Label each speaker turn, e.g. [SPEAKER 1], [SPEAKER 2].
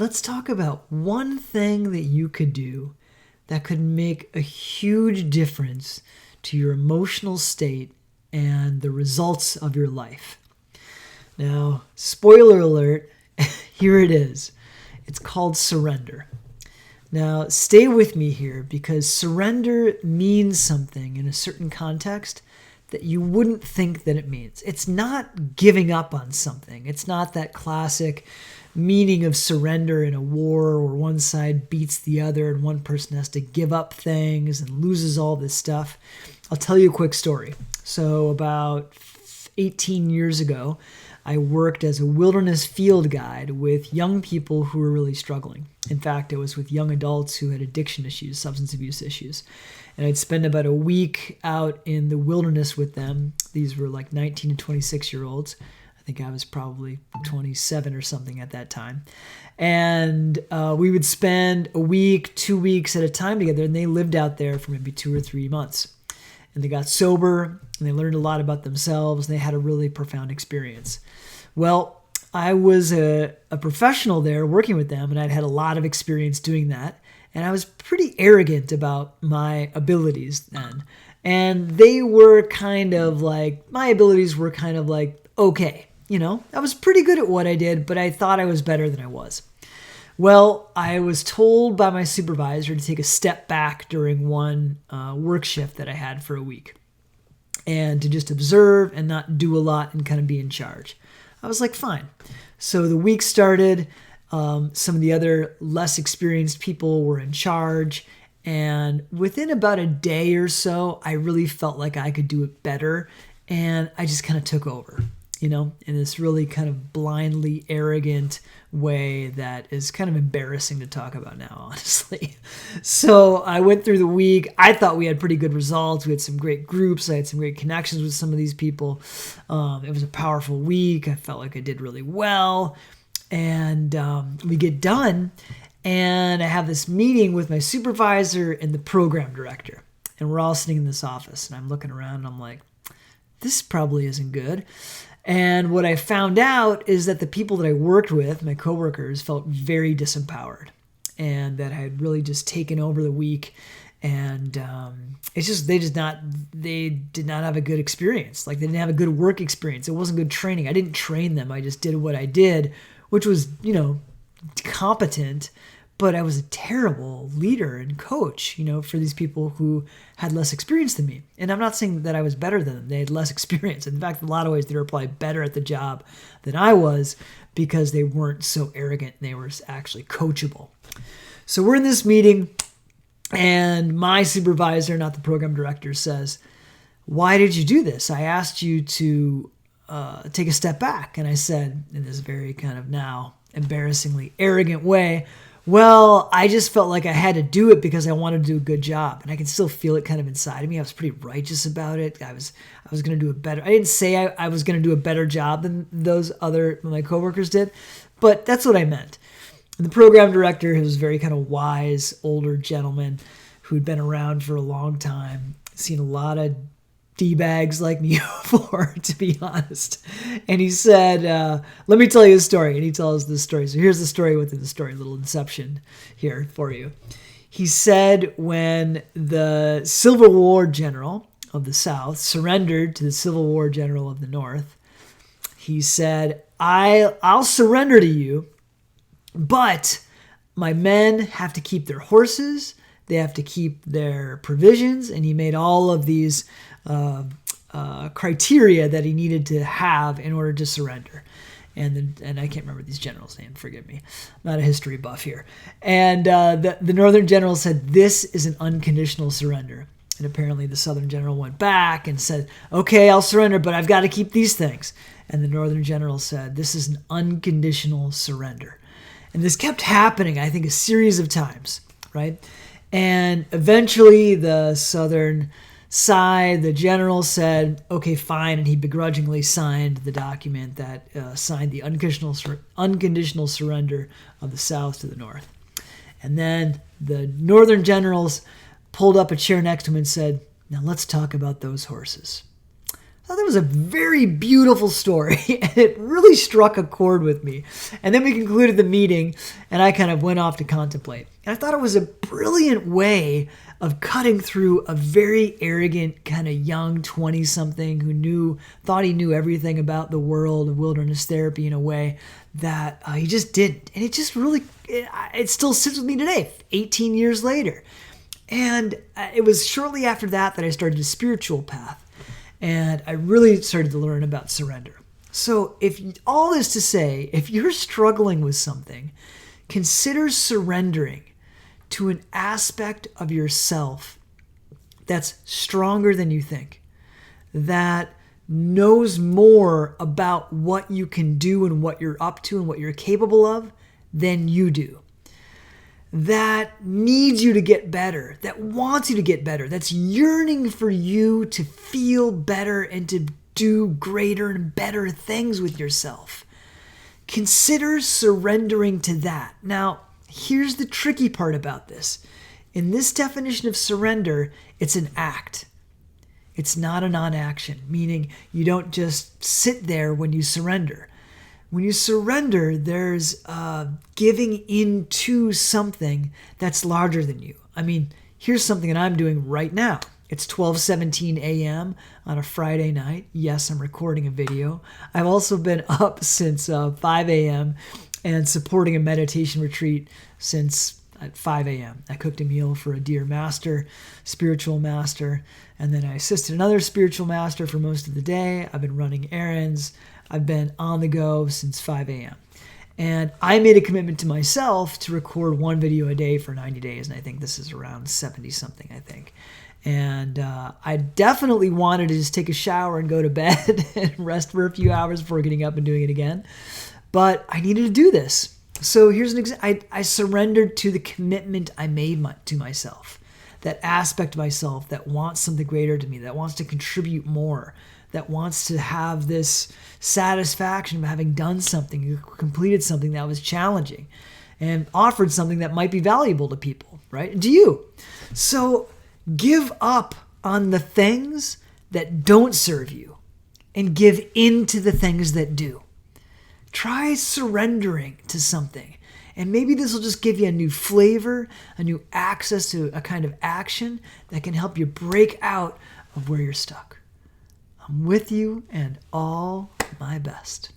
[SPEAKER 1] let's talk about one thing that you could do that could make a huge difference to your emotional state and the results of your life. Now, spoiler alert, here it is. It's called surrender. Now, stay with me here because surrender means something in a certain context that you wouldn't think that it means. It's not giving up on something. It's not that classic meaning of surrender in a war where one side beats the other and one person has to give up things and loses all this stuff. I'll tell you a quick story. So about 18 years ago, I worked as a wilderness field guide with young people who were really struggling. In fact, it was with young adults who had addiction issues, substance abuse issues. And I'd spend about a week out in the wilderness with them. These were like 19 to 26-year-olds. I think I was probably 27 or something at that time. And we would spend a week, 2 weeks at a time together, and they lived out there for maybe 2 or 3 months. And they got sober, and they learned a lot about themselves, and they had a really profound experience. Well, I was a professional there working with them, and I'd had a lot of experience doing that. And I was pretty arrogant about my abilities then. And they were kind of like, my abilities were kind of like, okay. I was pretty good at what I did, but I thought I was better than I was. Well, I was told by my supervisor to take a step back during one work shift that I had for a week and to just observe and not do a lot and kind of be in charge. I was like, fine. So the week started. Some of the other less experienced people were in charge. And within about a day or so, I really felt like I could do it better. And I just kind of took over, in this really kind of blindly arrogant way that is kind of embarrassing to talk about now, honestly. So I went through the week. I thought we had pretty good results. We had some great groups. I had some great connections with some of these people. It was a powerful week. I felt like I did really well. And we get done, and I have this meeting with my supervisor and the program director. And we're all sitting in this office, and I'm looking around, and I'm like, this probably isn't good. And what I found out is that the people that I worked with, my coworkers, felt very disempowered, and that I had really just taken over the week. And it's just they did not have a good experience. Like, they didn't have a good work experience. It wasn't good training. I didn't train them. I just did what I did, which was, competent, but I was a terrible leader and coach, for these people who had less experience than me. And I'm not saying that I was better than them. They had less experience. In fact, in a lot of ways, they were probably better at the job than I was because they weren't so arrogant and they were actually coachable. So we're in this meeting, and my supervisor, not the program director, says, "Why did you do this? I asked you to take a step back." And I said, in this very kind of now embarrassingly arrogant way, "Well, I just felt like I had to do it because I wanted to do a good job." And I can still feel it kind of inside of me. I was pretty righteous about it. I was going to do it better. I didn't say I was going to do a better job than my coworkers did, but that's what I meant. And the program director, who was a very kind of wise older gentleman who'd been around for a long time, seen a lot of D-bags like me before, to be honest. And he said, let me tell you a story. And he tells this story. So here's the story within the story, a little inception here for you. He said when the Civil War general of the South surrendered to the Civil War general of the North, he said, I'll surrender to you, but my men have to keep their horses, they have to keep their provisions, and he made all of these criteria that he needed to have in order to surrender. And I can't remember these generals' names, forgive me. I'm not a history buff here. And the Northern general said, this is an unconditional surrender. And apparently the Southern general went back and said, okay, I'll surrender, but I've got to keep these things. And the Northern general said, this is an unconditional surrender. And this kept happening, I think, a series of times, right? And eventually the Southern side, the general said, okay, fine. And he begrudgingly signed the document that signed the unconditional surrender of the South to the North. And then the Northern generals pulled up a chair next to him and said, now let's talk about those horses. thought that was a very beautiful story, and it really struck a chord with me. And then we concluded the meeting, and I kind of went off to contemplate. And I thought it was a brilliant way of cutting through a very arrogant, kind of young 20-something who thought he knew everything about the world of wilderness therapy in a way that he just didn't. And it just really, it still sits with me today, 18 years later. And it was shortly after that I started a spiritual path. And I really started to learn about surrender. So all this to say, if you're struggling with something, consider surrendering to an aspect of yourself that's stronger than you think, that knows more about what you can do and what you're up to and what you're capable of than you do, that needs you to get better, that wants you to get better, that's yearning for you to feel better and to do greater and better things with yourself. Consider surrendering to that. Now, here's the tricky part about this. In this definition of surrender, it's an act. It's not a non-action, meaning you don't just sit there when you surrender. When you surrender, there's giving into something that's larger than you. I mean, here's something that I'm doing right now. It's 12:17 a.m. on a Friday night. Yes, I'm recording a video. I've also been up since 5 a.m. and supporting a meditation retreat since at 5 a.m. I cooked a meal for a dear master, spiritual master, and then I assisted another spiritual master for most of the day. I've been running errands. I've been on the go since 5 a.m. And I made a commitment to myself to record one video a day for 90 days, and I think this is around 70-something, I think. And I definitely wanted to just take a shower and go to bed and rest for a few hours before getting up and doing it again. But I needed to do this. So here's an example. I surrendered to the commitment I made to myself, that aspect of myself that wants something greater to me, that wants to contribute more, that wants to have this satisfaction of having done something, completed something that was challenging, and offered something that might be valuable to people, right? And to you. So give up on the things that don't serve you and give in to the things that do. Try surrendering to something. And maybe this will just give you a new flavor, a new access to a kind of action that can help you break out of where you're stuck. I'm with you, and all my best.